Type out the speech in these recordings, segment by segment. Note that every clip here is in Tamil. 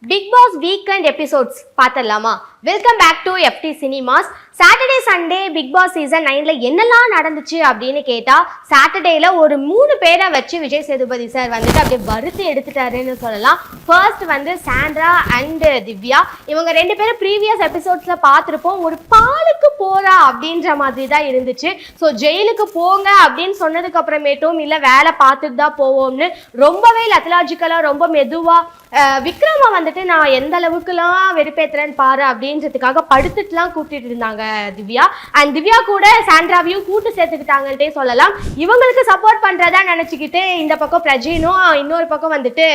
பிக் பாஸ் வீக்கெண்ட் எபிசோட்ஸ் பார்த்துடலாமா? Welcome back to FT cinemas. Saturday Sunday Bigg Boss season 9ல என்னெல்லாம் நடந்துச்சு அப்படின்னு கேட்டா, சாட்டர்டேல ஒரு 3 பேரை வச்சு விஜய் சேதுபதி சார் வந்துட்டு அப்படியே வறுத்து எடுத்துட்டாருன்னு சொல்லலாம். ஃபர்ஸ்ட் வந்து சாண்ட்ரா அண்ட் திவ்யா. இவங்க 2 பேரும் ப்ரீவியஸ் எபிசோட்ஸ்ல பார்த்துருப்போம். ஒரு பாலுக்கு போறா அப்படின்ற மாதிரி தான் இருந்துச்சு. ஸோ ஜெயிலுக்கு போங்க அப்படின்னு சொன்னதுக்கு அப்புறமேட்டும் இல்லை வேலை பார்த்துட்டு தான் போவோம்னு ரொம்பவே லத்தலாஜிக்கலா ரொம்ப மெதுவா விக்ரமா வந்துட்டு நான் எந்த அளவுக்குலாம் வெறுப்பேத்துறேன்னு பாரு அப்படின்றதுக்காக படுத்துட்டுலாம் கூப்பிட்டு இருந்தாங்க திவ்யா. அண்ட் திவ்யா கூட சாண்ட்ராவையும் கூட்டு சேர்த்துக்கிட்டாங்கன்ட்டே சொல்லலாம். இவங்களுக்கு சப்போர்ட் பண்றதா நினைச்சுக்கிட்டு இந்த பக்கம் பிரஜினும் இன்னொரு பக்கம் வந்துட்டு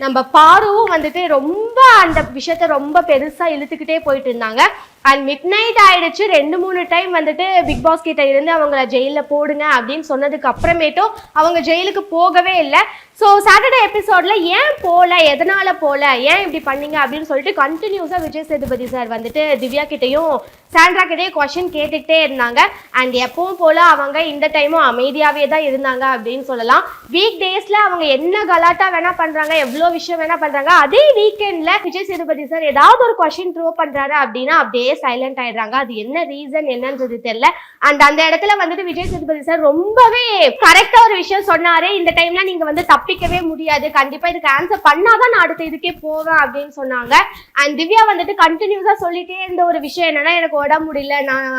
நம்ம பாருவும் வந்துட்டு ரொம்ப அந்த விஷயத்த ரொம்ப பெருசா இழுத்துக்கிட்டே போயிட்டு இருந்தாங்க. அண்ட் மிட் நைட் ஆயிடுச்சு. 2-3 டைம் வந்துட்டு பிக் பாஸ் கிட்ட இருந்து அவங்கள ஜெயிலில் போடுங்க அப்படின்னு சொன்னதுக்கு அப்புறமேட்டும் அவங்க ஜெயிலுக்கு போகவே இல்லை. ஸோ சாட்டர்டே எபிசோட்ல ஏன் போல, எதனால போல, ஏன் இப்படி பண்ணீங்க அப்படின்னு சொல்லிட்டு கண்டினியூஸா விஜய் சேதுபதி சார் வந்துட்டு திவ்யா கிட்டையும் சாண்ட்ரா கிட்டையும் கொஸ்டின் கேட்டுக்கிட்டே இருந்தாங்க. அண்ட் எப்பவும் போல அவங்க இந்த டைமும் அமைதியாவே தான் இருந்தாங்க அப்படின்னு சொல்லலாம். வீக் டேஸ்ல அவங்க என்ன கலாட்டா வேணா பண்றாங்க, எவ்வளோ விஷயம் வேணா பண்றாங்க. அதே வீக்கெண்ட்ல விஜய் சேதுபதி சார் ஏதாவது ஒரு கொஸ்டின் த்ரோ பண்றாரு அப்படின்னா அப்படியே சைலண்ட் ஆயிடுறாங்க. அது என்ன ரீசன் என்னன்றது தெரியல. அண்ட் அந்த இடத்துல வந்துட்டு விஜய் சேதுபதி சார் ரொம்பவே கரெக்டா ஒரு விஷயம் சொன்னாரு. இந்த டைம்ல நீங்க வந்து தப்பிக்கவே முடியாது, கண்டிப்பா இதுக்கு ஆன்சர் பண்ணாதான் நான் அடுத்த இதுக்கே போவேன் அப்படின்னு சொன்னாங்க. அண்ட் திவ்யா வந்துட்டு கண்டினியூஸா சொல்லிட்டே இருந்த ஒரு விஷயம் என்னன்னா, எனக்கு உடம்பு முடியல, நான்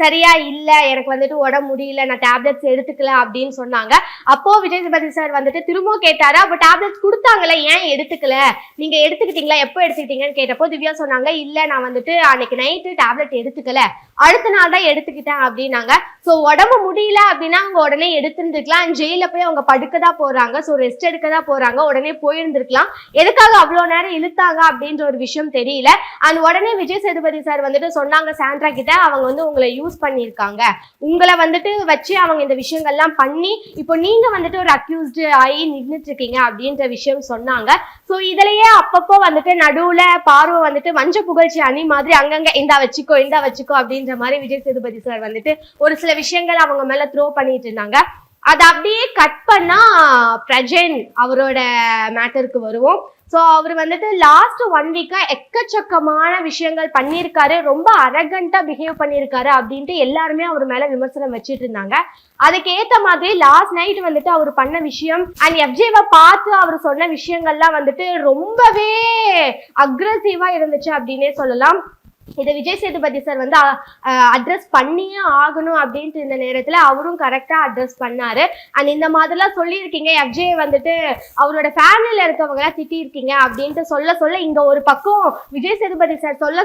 சரியா இல்ல, எனக்கு வந்துட்டு உடம்பு முடியல, நான் டேப்லெட்ஸ் எடுத்துக்கல அப்படின்னு சொன்னாங்க. அப்போ விஜய் சேதுபதி சார் வந்துட்டு திரும்பவும் கேட்டாரு, அப்போ டேப்லெட்ஸ் கொடுத்தாங்கல்ல, ஏன் எடுத்துக்கல, நீங்க எடுத்துக்கிட்டீங்களா, எப்போ எடுத்துக்கிட்டீங்கன்னு கேட்டப்போ திவ்யா சொன்னாங்க, இல்ல நான் வந்துட்டு அன்னைக்கு நைட்டு டேப்லெட் எடுத்துக்கல, அடுத்த நாள் தான் எடுத்துக்கிட்டேன் அப்படின்னாங்க. ஸோ உடம்பு முடியல அப்படின்னா அவங்க உடனே எடுத்துருந்துருக்கலாம். ஜெயில போய் அவங்க படுக்க தான் போறாங்க, ஸோ ரெஸ்ட் எடுக்க தான் போறாங்க, உடனே போயிருந்துருக்கலாம். எதுக்காக அவ்வளோ நேரம் இழுத்தாங்க அப்படின்ற ஒரு விஷயம் தெரியல. அண்ட் உடனே விஜய் சேதுபதி சார் வந்துட்டு சொன்னாங்க சாண்ட்ரா கிட்ட, அவங்க வந்து உங்களை யூஸ் பண்ணியிருக்காங்க, உங்களை வந்துட்டு வச்சு அவங்க இந்த விஷயங்கள்லாம் பண்ணி இப்போ நீங்க வந்துட்டு ஒரு அக்யூஸ்டு ஆகி நின்றுட்டு இருக்கீங்க அப்படின்ற விஷயம் சொன்னாங்க. ஸோ இதுலயே அப்பப்போ வந்துட்டு நடுவுல பார்வை வந்துட்டு மஞ்ச புகழ்ச்சி அணி மாதிரி அங்கங்க இந்தா வச்சுக்கோ அப்படின்ற மாதிரி விஜய் சேதுபதி சார் வந்துட்டு ஒரு சில விஷயங்கள் அவங்க மேல த்ரோ பண்ணிட்டு இருந்தாங்க. அதை அப்படியே கட் பண்ணா பிரஜன் அவரோட மேட்டருக்கு வருவோம். ஸோ அவர் வந்துட்டு லாஸ்ட் 1 வீக்கா எக்கச்சக்கமான விஷயங்கள் பண்ணியிருக்காரு, ரொம்ப அரகண்டா பிஹேவ் பண்ணியிருக்காரு அப்படின்ட்டு எல்லாருமே அவர் மேல விமர்சனம் வச்சுட்டு இருந்தாங்க. அதுக்கு ஏத்த மாதிரி லாஸ்ட் நைட் வந்துட்டு அவர் பண்ண விஷயம் அண்ட் எஃப்ஜேவை பார்த்து அவர் சொன்ன விஷயங்கள்லாம் வந்துட்டு ரொம்பவே அக்ரெசிவா இருந்துச்சு அப்படின்னே சொல்லலாம். இதை விஜய் சேதுபதி சார் வந்து அட்ரஸ் பண்ணியே ஆகணும் அப்படின்ட்டு இந்த நேரத்துல அவரும் கரெக்டா அட்ரஸ் பண்ணாரு. அண்ட் இந்த மாதிரிலாம் சொல்லியிருக்கீங்க, எஃப்ஜே வந்துட்டு அவரோட ஃபேமிலியில இருக்கவங்க எல்லாம் திட்டிருக்கீங்க அப்படின்ட்டு சொல்ல இங்க ஒரு பக்கம் விஜய் சேதுபதி சார் சொல்ல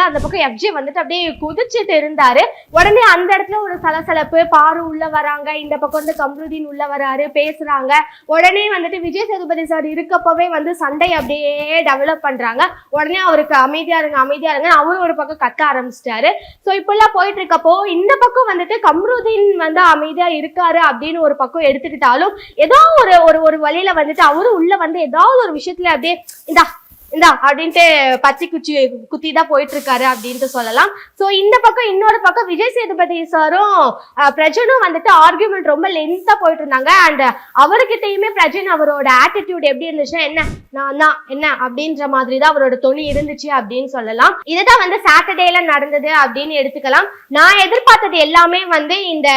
அந்த பக்கம் எஃப்ஜே வந்துட்டு அப்படியே குதிச்சுட்டு இருந்தாரு. உடனே அந்த இடத்துல ஒரு சலசலப்பு, பாரு உள்ள வராங்க, இந்த பக்கம் வந்து கம்ருதீன் உள்ள வராரு, பேசுறாங்க. உடனே வந்துட்டு விஜய் சேதுபதி சார் இருக்கப்பவே வந்து சண்டை அப்படியே டெவலப் பண்றாங்க. உடனே அவருக்கு அமைதியா இருங்க அவரும் ஒரு பக்கம் கத்த ஆரம்பிச்சிட்டாரு. சோ இப்பெல்லாம் போயிட்டு இருக்கப்போ இந்த பக்கம் வந்துட்டு கம்ருதீன் வந்து அமைதியா இருக்காரு அப்படின்னு ஒரு பக்கம் எடுத்துக்கிட்டாலும் ஏதோ ஒரு வழியில வந்துட்டு அவரும் உள்ள வந்து ஏதாவது ஒரு விஷயத்துல அப்படியே இந்தா அப்படின்ட்டு பச்சை குத்தி தான் போயிட்டு இருக்காரு அப்படின்ட்டு சொல்லலாம். ஸோ இந்த பக்கம் இன்னொரு பக்கம் விஜய் சேதுபதி சாரும் பிரஜனும் வந்துட்டு ஆர்கியூமெண்ட் ரொம்ப லென்த்தா போயிட்டு இருந்தாங்க. அண்ட் அவர்கிட்டயுமே பிரஜன் அவரோட ஆட்டிடியூட் எப்படி இருந்துச்சுன்னா, நான் தான் என்ன அப்படின்ற மாதிரி தான் அவரோட தொனி இருந்துச்சு அப்படின்னு சொல்லலாம். இதுதான் வந்து சாட்டர்டேல நடந்தது அப்படின்னு எடுத்துக்கலாம். நான் எதிர்பார்த்தது எல்லாமே வந்து இந்த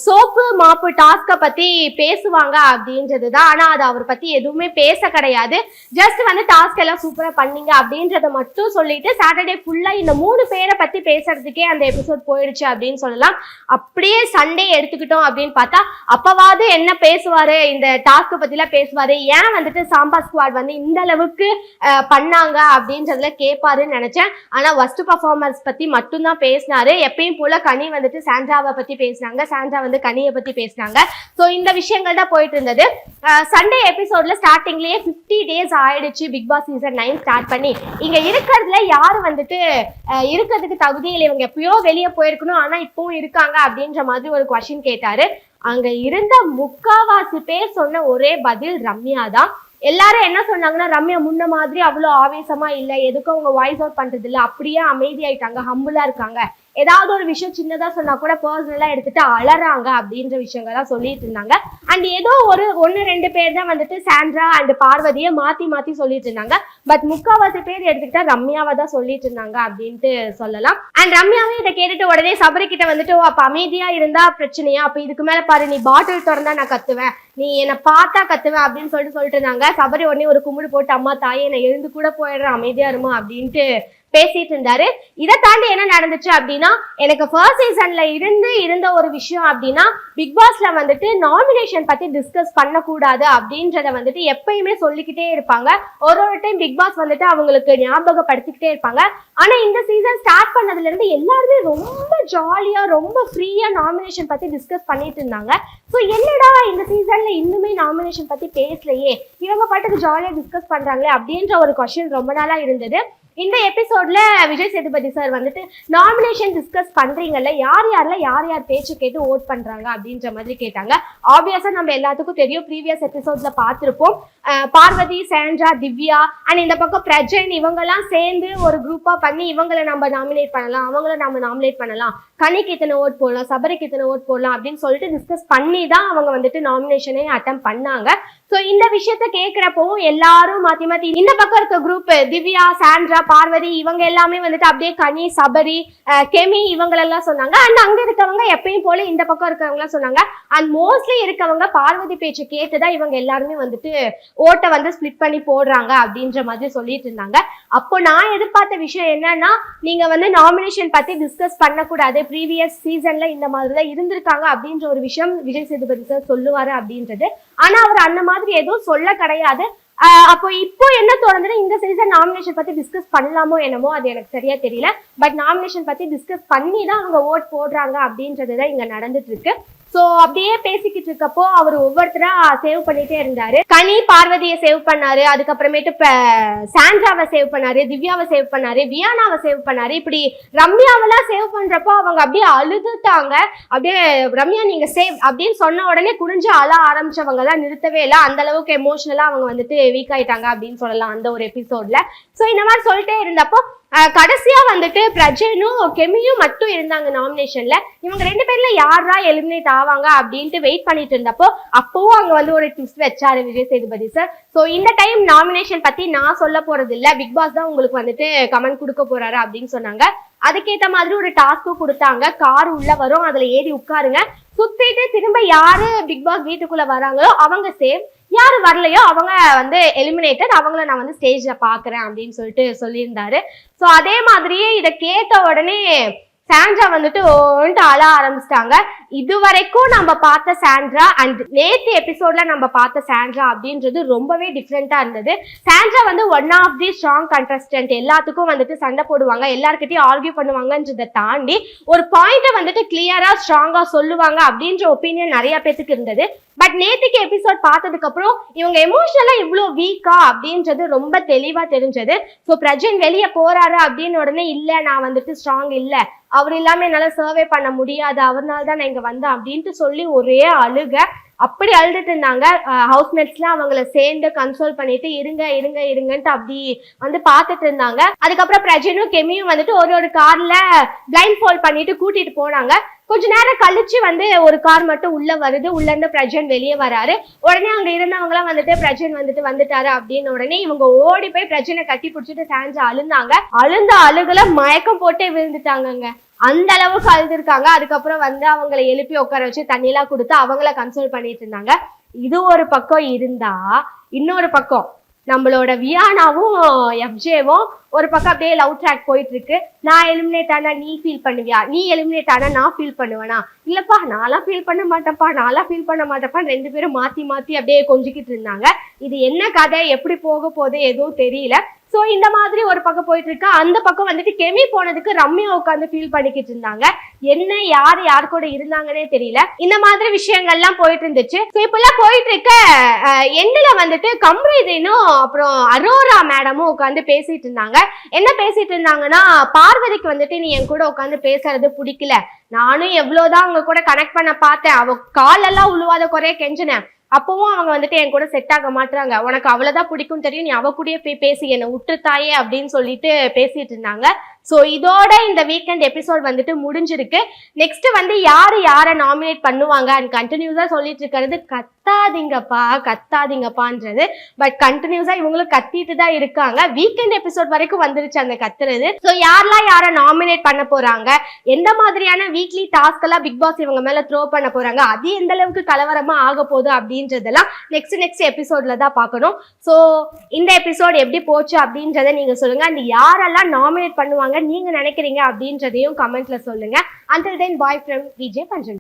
சோப்பு மாப்பு டாஸ்கை பத்தி பேசுவாங்க அப்படின்றது தான். ஆனா அது அவர் பத்தி எதுவுமே பேச கிடையாது. ஜஸ்ட் வந்து டாஸ்க் எல்லாம் சூப்பரா பண்ணீங்க அப்படின்றத மட்டும் சொல்லிட்டு சாட்டர்டே ஃபுல்லா இந்த 3 பேரை பத்தி பேசுறதுக்கே அந்த எபிசோட் போயிடுச்சு அப்படின்னு சொல்லலாம். அப்படியே சண்டே எடுத்துக்கிட்டோம் அப்படின்னு பார்த்தா அப்பவாது என்ன பேசுவாரு, இந்த டாஸ்க் பத்தி எல்லாம் பேசுவாரு, ஏன் வந்துட்டு சாம்பா ஸ்குவாட் வந்து இந்த அளவுக்கு பண்ணாங்க அப்படின்றதுல கேட்பாருன்னு நினைச்சேன். ஆனா ஃபர்ஸ்ட் பர்ஃபார்மன்ஸ் பத்தி மட்டும் தான் பேசினாரு. எப்பயும் போல கனி வந்துட்டு சாண்ட்ராவை பத்தி பேசினாங்க, சாண்ட்ரா வந்து கனியை பத்தி பேசினாங்க. ஸோ இந்த விஷயங்கள் தான் போயிட்டு இருந்தது. சண்டே எபிசோட்ல ஸ்டார்டிங்லயே 50 days ஆயிடுச்சு பிக் பாஸ் சீசன் 9 ஸ்டார்ட் பண்ணி. இங்க இருக்கிறதுல யாரு வந்துட்டு இருக்கிறதுக்கு தகுதி இல்லை, இவங்க எப்பயோ வெளியே போயிருக்கணும் ஆனா இப்பவும் இருக்காங்க அப்படின்ற மாதிரி ஒரு கொஸ்டின் கேட்டாரு. அங்க இருந்த முக்காவாசி பேர் சொன்ன ஒரே பதில் ரம்யா தான். எல்லாரும் என்ன சொன்னாங்கன்னா, ரம்யா முன்ன மாதிரி அவ்வளோ ஆவேசமா இல்லை, எதுக்கும் அவங்க வாய்ஸ் அவுட் பண்றது இல்லை, அப்படியே அமைதியாயிட்டாங்க, ஹம்புலா இருக்காங்க, ஏதாவது ஒரு விஷயம் சின்னதா சொன்னா கூட பர்சனலா எடுத்துட்டு அலறாங்க அப்படின்ற விஷயங்கள்லாம் சொல்லிட்டு இருந்தாங்க. அண்ட் ஏதோ ஒன்னு 2 பேர் தான் வந்துட்டு சாண்ட்ரா அண்ட் பார்வதியை மாத்தி சொல்லிட்டு இருந்தாங்க. பட் முக்காவாசி பேர் எடுத்துக்கிட்டா ரம்யாவை தான் சொல்லிட்டு இருந்தாங்க அப்படின்ட்டு சொல்லலாம். அண்ட் ரம்யாவே இதை கேட்டுட்டு உடனே சபரி கிட்ட வந்துட்டு அப்ப அமைதியா இருந்தா பிரச்சனையா, அப்ப இதுக்கு மேல பாரு நீ பாட்டில் திறந்தா நான் கத்துவேன், நீ என்னை பார்த்தா கத்துவேன் அப்படின்னு சொல்லிட்டு இருந்தாங்க. சபரி உடனே ஒரு கும்பிடு போட்டு அம்மா தாயே என்னை எழுந்து கூட போயிடுறேன் அமைதியா இருமா அப்படின்ட்டு பேசிட்டு இருந்தாரு. இதை தாண்டி என்ன நடந்துச்சு அப்படின்னா, எனக்கு ஃபர்ஸ்ட் சீசன்ல இருந்த ஒரு விஷயம் அப்படின்னா, பிக் பாஸ்ல வந்துட்டு நாமினேஷன் பத்தி டிஸ்கஸ் பண்ணக்கூடாது அப்படின்றத வந்துட்டு எப்பயுமே சொல்லிக்கிட்டே இருப்பாங்க. ஒரு டைம் பிக் பாஸ் வந்துட்டு அவங்களுக்கு ஞாபகப்படுத்திக்கிட்டே இருப்பாங்க. ஆனா இந்த சீசன் ஸ்டார்ட் பண்ணதுல இருந்து எல்லாருமே ரொம்ப ஜாலியா ரொம்ப ஃப்ரீயா நாமினேஷன் பத்தி டிஸ்கஸ் பண்ணிட்டு இருந்தாங்க. ஸோ என்னடா இந்த சீசன்ல இன்னுமே நாமினேஷன் பத்தி பேசலையே, இவங்க பாட்டுக்கு ஜாலியா டிஸ்கஸ் பண்றாங்களே அப்படின்ற ஒரு கொஸ்டின் ரொம்ப நாளா இருந்தது. இந்த எபிசோட்ல விஜய் சேதுபதி சார் வந்துட்டு நாமினேஷன் டிஸ்கஸ் பண்றீங்கல்ல, யார் யார் பேச்சு கேட்டு ஓட் பண்றாங்க அப்படின்ற மாதிரி கேட்டாங்க. ஆப்வியஸா நம்ம எல்லாத்துக்கும் தெரியும், ப்ரீவியஸ் எபிசோட்ல பார்த்திருப்போம். பார்வதி, சாண்ட்ரா, திவ்யா அண்ட் இந்த பக்கம் பிரஜன் இவங்கெல்லாம் சேர்ந்து ஒரு குரூப்பா பண்ணி இவங்களை நம்ம நாமினேட் பண்ணலாம், அவங்கள நம்ம நாமினேட் பண்ணலாம், கனிக்கு இத்தனை ஓட் போடலாம், சபரிக்கு இத்தனை ஓட் போடலாம் அப்படின்னு சொல்லிட்டு டிஸ்கஸ் பண்ணி தான் அவங்க வந்துட்டு நாமினேஷனே அட்டம் பண்ணாங்க. ஸோ இந்த விஷயத்த கேட்கிறப்பவும் எல்லாரும் மாத்தி இந்த பக்கம் இருக்க குரூப் திவ்யா, சாண்ட்ரா, பார்வதி இவங்க எல்லாமே வந்துட்டு அப்படியே கனி, சபரி, கெமி இவங்களெல்லாம் சொன்னாங்க. அண்ட் அங்க இருக்கவங்க எப்பயும் போல இந்த பக்கம் இருக்கவங்க சொன்னாங்க. அண்ட் மோஸ்ட்லி இருக்கவங்க பார்வதி பேச்சு கேட்டுதான் இவங்க எல்லாருமே வந்துட்டு ஓட்டை வந்து ஸ்பிளிட் பண்ணி போடுறாங்க அப்படின்ற மாதிரி சொல்லிட்டு இருந்தாங்க. அப்போ நான் எதிர்பார்த்த விஷயம் என்னன்னா, நீங்க வந்து நாமினேஷன் பத்தி டிஸ்கஸ் பண்ணக்கூடாது, ப்ரீவியஸ் சீசன்ல இந்த மாதிரிதான் இருந்திருக்காங்க அப்படின்ற ஒரு விஷயம் விஜய் சேதுபதி சார் சொல்லுவாரு அப்படின்றது. ஆனா அவர் அந்த மாதிரி எதுவும் சொல்ல கிடையாது. அப்போ இப்போ என்ன தோணுதுன்னா, இந்த சீசன் நாமினேஷன் பத்தி டிஸ்கஸ் பண்ணலாமோ என்னமோ அது எனக்கு சரியா தெரியல. பட் நாமினேஷன் பத்தி டிஸ்கஸ் பண்ணி தான் அவங்க ஓட் போடுறாங்க அப்படின்றதுதான் இங்க நடந்துட்டு இருக்கு. சோ அப்படியே பேசிக்கிட்டு இருக்கப்போ அவர் ஒவ்வொருத்தரா சேவ் பண்ணிட்டே இருந்தாரு. கனி பார்வதியை சேவ் பண்ணாரு, அதுக்கப்புறமேட்டு சாண்ட்ராவை சேவ் பண்ணாரு, திவ்யாவை சேவ் பண்ணாரு, வியானாவை சேவ் பண்ணாரு. இப்படி ரம்யாவெல்லாம் சேவ் பண்றப்போ அவங்க அப்படியே அழுதுட்டாங்க. அப்படியே ரம்யா நீங்க சேவ் அப்படின்னு சொன்ன உடனே குடிஞ்சு அழ ஆரம்பிச்சவங்க தான் நிறுத்தவே இல்லை. அந்த அளவுக்கு எமோஷனலா அவங்க வந்துட்டு வீக் ஆயிட்டாங்க அப்படின்னு சொல்லலாம் அந்த ஒரு எபிசோட்ல. சோ இந்த மாதிரி சொல்லிட்டே இருந்தப்போ கடைசியா வந்துட்டு பிரஜனும் கெமியும் மட்டும் இருந்தாங்க நாமினேஷன்ல. இவங்க 2 பேர்ல யாரா எலிமினேட் ஆவாங்க அப்படின்ட்டு வெயிட் பண்ணிட்டு இருந்தப்போ அப்பவும் அங்க வந்து ஒரு ட்விஸ்ட் வச்சாரு விஜய் சேதுபதி சார். சோ இந்த டைம் நாமினேஷன் பத்தி நான் சொல்ல போறது இல்ல, பிக் பாஸ் தான் உங்களுக்கு வந்துட்டு கமெண்ட் கொடுக்க போறாரு அப்படின்னு சொன்னாங்க. அதுக்கேற்ற மாதிரி ஒரு டாஸ்க்கும் கொடுத்தாங்க. கார் உள்ள வரும், அதுல ஏறி உட்காருங்க, சுத்திட்டு திரும்ப யாரு பிக் பாஸ் வீட்டுக்குள்ள வராங்களோ அவங்க சேவ், யாரு வரலையோ அவங்க வந்து எலிமினேட்டட், அவங்கள நான் வந்து ஸ்டேஜ்ல பாக்குறேன் அப்படின்னு சொல்லிட்டு சொல்லியிருந்தாரு. சோ அதே மாதிரியே இதை கேட்ட உடனே சாண்ட்ரா வந்துட்டு ஓன்ட்டு அழ ஆரம்பிச்சிட்டாங்க. இதுவரைக்கும் நம்ம பார்த்த சாண்ட்ரா அண்ட் நேத்து எபிசோட்ல நம்ம பார்த்த சாண்ட்ரா அப்படின்றது ரொம்பவே டிஃப்ரெண்டா இருந்தது. சாண்ட்ரா வந்து one of the strong contestant, எல்லாத்துக்கும் வந்துட்டு சண்டை போடுவாங்க, எல்லார்கிட்டையும் ஆர்கியூ பண்ணுவாங்கன்றதை தாண்டி ஒரு பாயிண்ட வந்துட்டு கிளியரா ஸ்ட்ராங்கா சொல்லுவாங்க அப்படின்ற ஒப்பீனியன் நிறைய பேத்துக்கு இருந்தது. பட் நேத்துக்கு எபிசோட் பார்த்ததுக்கு அப்புறம் இவங்க எமோஷனலா இவ்வளவு வீக்கா அப்படின்றது ரொம்ப தெளிவா தெரிஞ்சது. ஸோ பிரஜன் வெளியே போறாரு அப்படின்னு உடனே இல்ல நான் வந்துட்டு ஸ்ட்ராங் இல்ல, அவர் இல்லாம என்னால சர்வே பண்ண முடியாது, அவர்னால தான் நான் இங்க வந்தேன் அப்படின்ட்டு சொல்லி ஒரே அழுக அப்படி அழுதுட்டு இருந்தாங்க. ஹவுஸ்மேட்ஸ்லாம் அவங்கள சேர்ந்து கன்சோல் பண்ணிட்டு இருங்கன்ட்டு அப்படி வந்து பார்த்துட்டு இருந்தாங்க. அதுக்கப்புறம் பிரஜனும் கெமியும் வந்துட்டு ஒரு கார்ல பிளைண்ட் ஃபோல்ட் பண்ணிட்டு கூட்டிட்டு போனாங்க. கொஞ்ச நேரம் கழிச்சு வந்து ஒரு கார் மட்டும் உள்ள வருது, உள்ள இருந்து பிரஜன் வெளியே வராரு. உடனே அங்க இருந்தவங்க எல்லாம் வந்துட்டு பிரஜன் வந்துட்டாரு அப்படின்னு உடனே இவங்க ஓடி போய் பிரஜனை கட்டி பிடிச்சிட்டு சாண்ட்ரா அழுந்தாங்க. அழுந்த அழுகுல மயக்கம் போட்டே விழுந்துட்டாங்க. அந்த அளவுக்கு அழுதுருக்காங்க. அதுக்கப்புறம் வந்து அவங்களை எழுப்பி உட்கார வச்சு தண்ணியெல்லாம் கொடுத்து அவங்கள கன்சோல் பண்ணிட்டு இருந்தாங்க. இது ஒரு பக்கம் இருந்தா, இன்னொரு பக்கம் நம்மளோட வியானாவும் எஃப்ஜேவும் ஒரு பக்கம் அப்படியே லவ் ட்ராக் போயிட்டு இருக்கு. நான் எலிமினேட் ஆனா நீ ஃபீல் பண்ணுவியா, நீ எலிமினேட் ஆனா நான் ஃபீல் பண்ணுவேனா, இல்லப்பா நான்லாம் ஃபீல் பண்ண மாட்டேன்ப்பா 2 பேரும் மாத்தி அப்படியே கொஞ்சிக்கிட்டு இருந்தாங்க. இது என்ன கதை, எப்படி போக போகுது எதுவும் தெரியல. சோ இந்த மாதிரி ஒரு பக்கம் போயிட்டு இருக்கு. அந்த பக்கம் வந்துட்டு கெமி போனதுக்கு ரம்யா உட்காந்து ஃபீல் பண்ணிக்கிட்டு இருந்தாங்க. என்ன யார் கூட இருந்தாங்கன்னே தெரியல. இந்த மாதிரி விஷயங்கள்லாம் போயிட்டு இருந்துச்சு. சோ இப்பெல்லாம் போயிட்டு இருக்க எண்ணில வந்துட்டு கம்ரேதனும் அப்புறம் அரோரா மேடமும் உட்காந்து பேசிட்டு இருந்தாங்க. என்ன பேசிட்டு இருந்தாங்கன்னா, பார்வதிக்கு வந்துட்டு நீ என் கூட உட்காந்து பேசுறது பிடிக்கல, நானும் எவ்வளவுதான் அவங்க கூட கனெக்ட் பண்ண பார்த்தேன், அவ காலெல்லாம் உழுவாத குறைய கெஞ்சினேன், அப்பவும் அவங்க வந்துட்டு என் கூட செட் ஆக மாட்டாங்க, உனக்கு அவ்வளவுதான் பிடிக்கும் தெரியும், நீ அவ கூடயே போய் பேசி என்னை விட்டுத்தாயே அப்படின்னு சொல்லிட்டு பேசிட்டு இருந்தாங்க. ஸோ இதோட இந்த வீக்கெண்ட் எபிசோட் வந்துட்டு முடிஞ்சிருக்கு. நெக்ஸ்ட் வந்து யாரை நாமினேட் பண்ணுவாங்க அண்ட் கண்டினியூஸா சொல்லிட்டு இருக்கிறது கத்தாதீங்கப்பான்றது. பட் கண்டினியூஸா இவங்களும் கத்திட்டு தான் இருக்காங்க. வீக்கெண்ட் எபிசோட் வரைக்கும் வந்துருச்சு அந்த கத்துறது. ஸோ யாரெல்லாம் யாரை நாமினேட் பண்ண போறாங்க, எந்த மாதிரியான வீக்லி டாஸ்க் எல்லாம் பிக் பாஸ் இவங்க மேல த்ரோ பண்ண போறாங்க, அது எந்த அளவுக்கு கலவரமா ஆக போகுது அப்படின்றதெல்லாம் நெக்ஸ்ட் எபிசோட்ல தான் பார்க்கணும். ஸோ இந்த எபிசோட் எப்படி போச்சு அப்படின்றத நீங்க சொல்லுங்க. அந்த யாரெல்லாம் நாமினேட் பண்ணுவாங்க நீங்க நினைக்கிறீங்க அப்படின்றதையும் கமெண்ட்ல சொல்லுங்க. Until then, bye from VJ Panjan.